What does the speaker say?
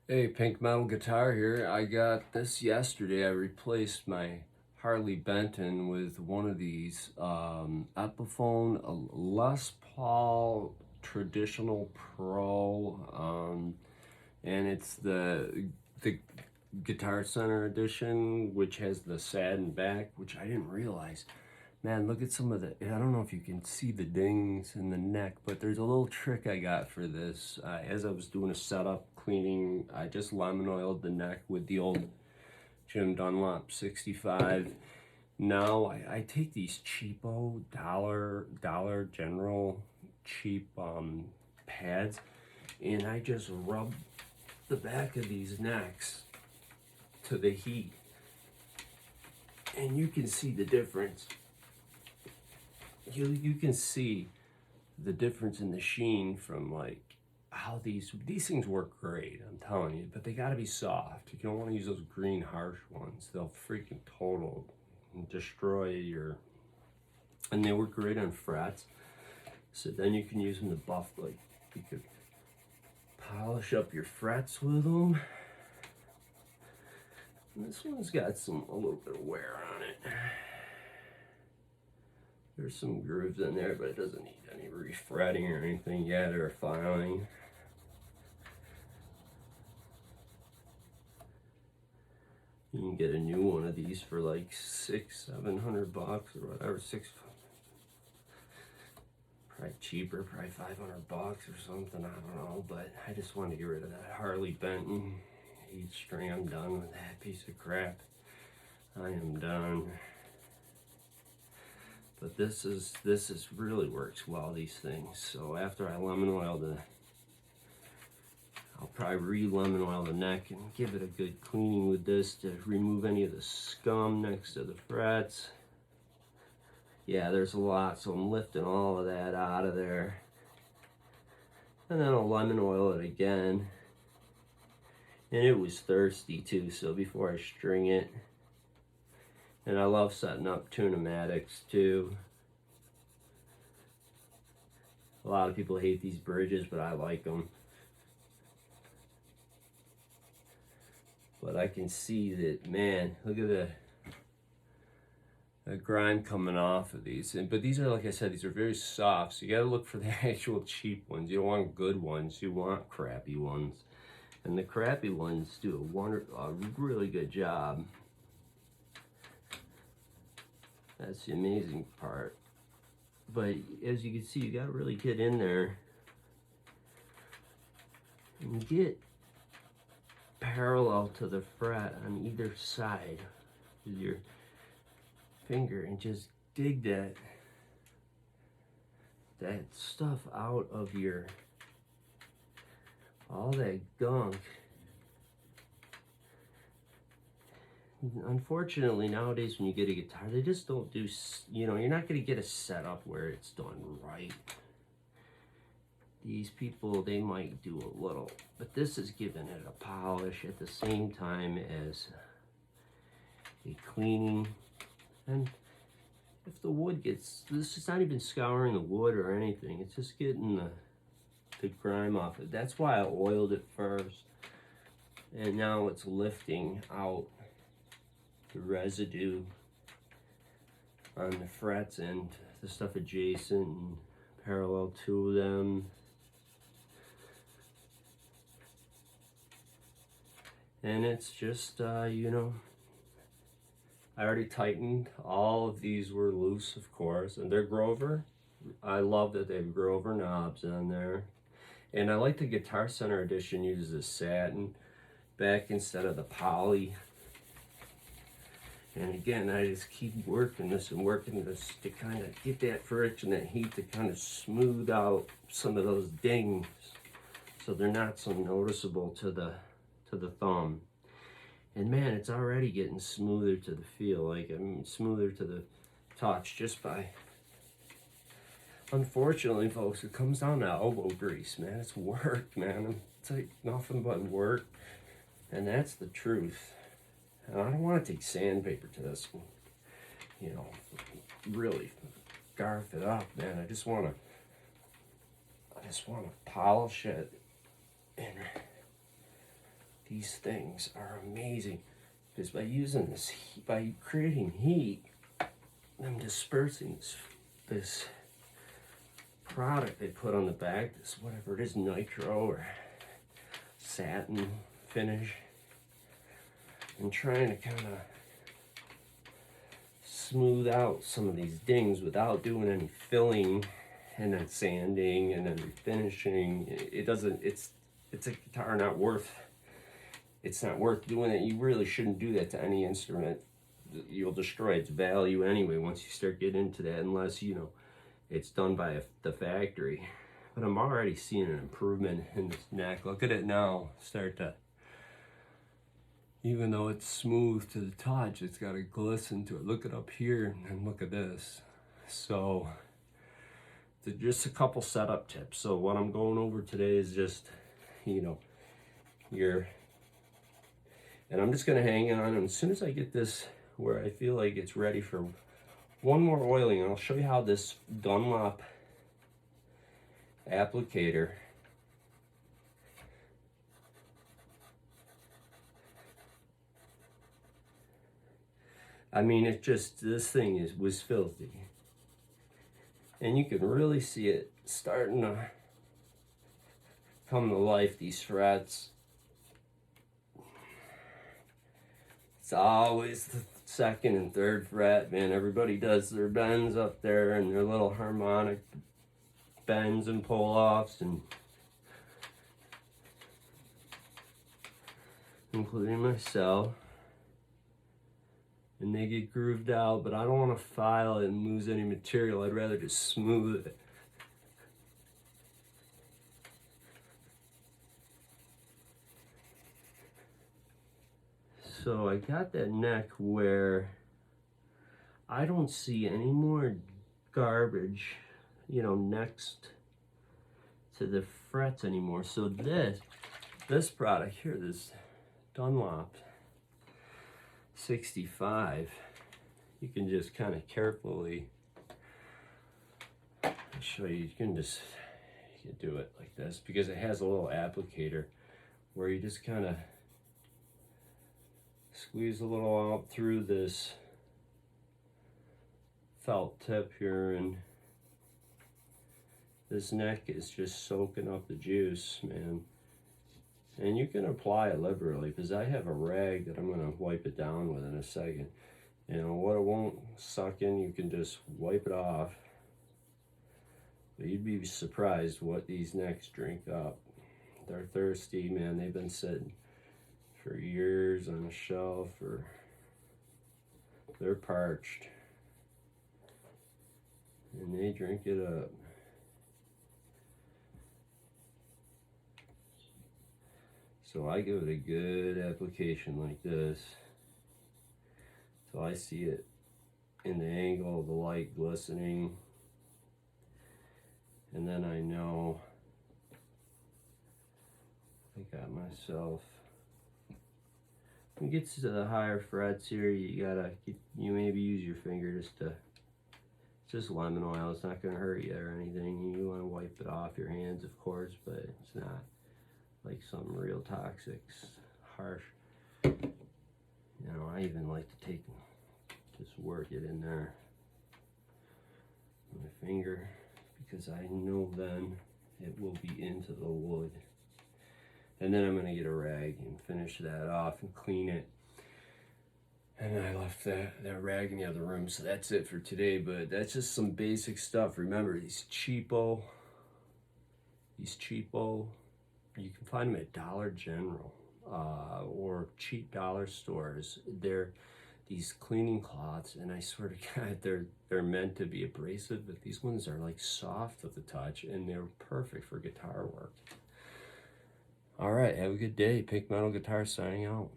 Hey, Pink Metal Guitar here. I got this yesterday. I replaced my Harley Benton with one of these Epiphone, a Les Paul Traditional Pro, and it's the Guitar Center edition, which has the satin back, which I didn't realize. Man, look at some of the, I don't know if you can see the dings in the neck, but there's a little trick I got for this. As I was doing a setup cleaning, I just lemon oiled the neck with the old Jim Dunlop 65. Now I take these cheapo Dollar General cheap pads, and I just rub the back of these necks to the heat, and you can see the difference. You can see the difference in the sheen from like how these things work great, I'm telling you, but they got to be soft. You don't want to use those green harsh ones. They'll freaking total and destroy your, and they work great on frets. So then you can use them to buff, like you could polish up your frets with them. And this one's got a little bit of wear on it. There's some grooves in there, but it doesn't need any refretting or anything yet, or filing. You can get a new one of these for like $600-700 or whatever. Probably cheaper, probably $500 or something. I don't know, but I just wanted to get rid of that Harley Benton 8-string. I'm done with that piece of crap. I am done. But this is really works well, these things. So after I lemon oil I'll probably re-lemon oil the neck and give it a good cleaning with this to remove any of the scum next to the frets. Yeah, there's a lot, so I'm lifting all of that out of there. And then I'll lemon oil it again. And it was thirsty too, so before I string it. And I love setting up tune-o-matics too. A lot of people hate these bridges, but I like them. But I can see that, man, look at the grime coming off of these. But these are, like I said, these are very soft, so you gotta look for the actual cheap ones. You don't want good ones, you want crappy ones. And the crappy ones do a really good job. That's the amazing part. But as you can see, you gotta really get in there and get parallel to the fret on either side with your finger and just dig that stuff out of all that gunk. Unfortunately, nowadays when you get a guitar, they just don't do, you're not going to get a setup where it's done right. These people, they might do a little, but this is giving it a polish at the same time as a cleaning. And if the wood gets, this is not even scouring the wood or anything, it's just getting the grime off it. That's why I oiled it first, and now it's lifting out the residue on the frets and the stuff adjacent and parallel to them. And it's just, I already tightened. All of these were loose, of course, and they're Grover. I love that they have Grover knobs on there. And I like the Guitar Center edition uses the satin back instead of the poly. And again, I just keep working this and working this to kind of get that friction, that heat, to kind of smooth out some of those dings so they're not so noticeable to the thumb. And man, it's already getting smoother to the feel, like smoother to the touch just by, unfortunately folks, it comes down to elbow grease, man. It's work, man. It's like nothing but work, and that's the truth. And I don't want to take sandpaper to this one, really garf it up, man. I just want to polish it and these things are amazing, because by using this heat, by creating heat, I'm dispersing this product they put on the back, this whatever it is, nitro or satin finish, and trying to kind of smooth out some of these dings without doing any filling and then sanding and then refinishing. It doesn't, it's a guitar not worth, it's not worth doing it. You really shouldn't do that to any instrument. You'll destroy its value anyway once you start getting into that, unless, you know, it's done by the factory. But I'm already seeing an improvement in this neck. Look at it now, start to, even though it's smooth to the touch, it's got a glisten to it. Look it up here and look at this. So just a couple setup tips. So what I'm going over today is just, you know, and I'm just gonna hang on, and as soon as I get this where I feel like it's ready for one more oiling, I'll show you how this Dunlop applicator I mean, it just, this thing was filthy. And you can really see it starting to come to life, these frets. It's always the second and third fret, man. Everybody does their bends up there and their little harmonic bends and pull-offs, and including myself. And they get grooved out, but I don't want to file it and lose any material. I'd rather just smooth it. So I got that neck where I don't see any more garbage, you know, next to the frets anymore. So this product here, this Dunlop 65, you can just kind of carefully, I'll show you, you can do it like this, because it has a little applicator where you just kind of squeeze a little out through this felt tip here, and this neck is just soaking up the juice, man. And you can apply it liberally, because I have a rag that I'm going to wipe it down with in a second. You know, what it won't suck in, you can just wipe it off. But you'd be surprised what these necks drink up. They're thirsty, man. They've been sitting for years on a shelf, or they're parched. And they drink it up. So I give it a good application like this, so I see it in the angle of the light glistening, and then I know I got myself. When it gets to the higher frets here, you maybe use your finger just lemon oil. It's not gonna hurt you or anything. You wanna wipe it off your hands, of course, but it's not like something real toxic, harsh. You know, I even like to just work it in there with my finger, because I know then it will be into the wood. And then I'm gonna get a rag and finish that off and clean it. And I left that rag in the other room, so that's it for today. But that's just some basic stuff. Remember, these cheapo, you can find them at Dollar General or cheap dollar stores. They're these cleaning cloths, and I swear to God, they're meant to be abrasive, but these ones are like soft with the touch, and they're perfect for guitar work. All right, have a good day. Pink Metal Guitar signing out.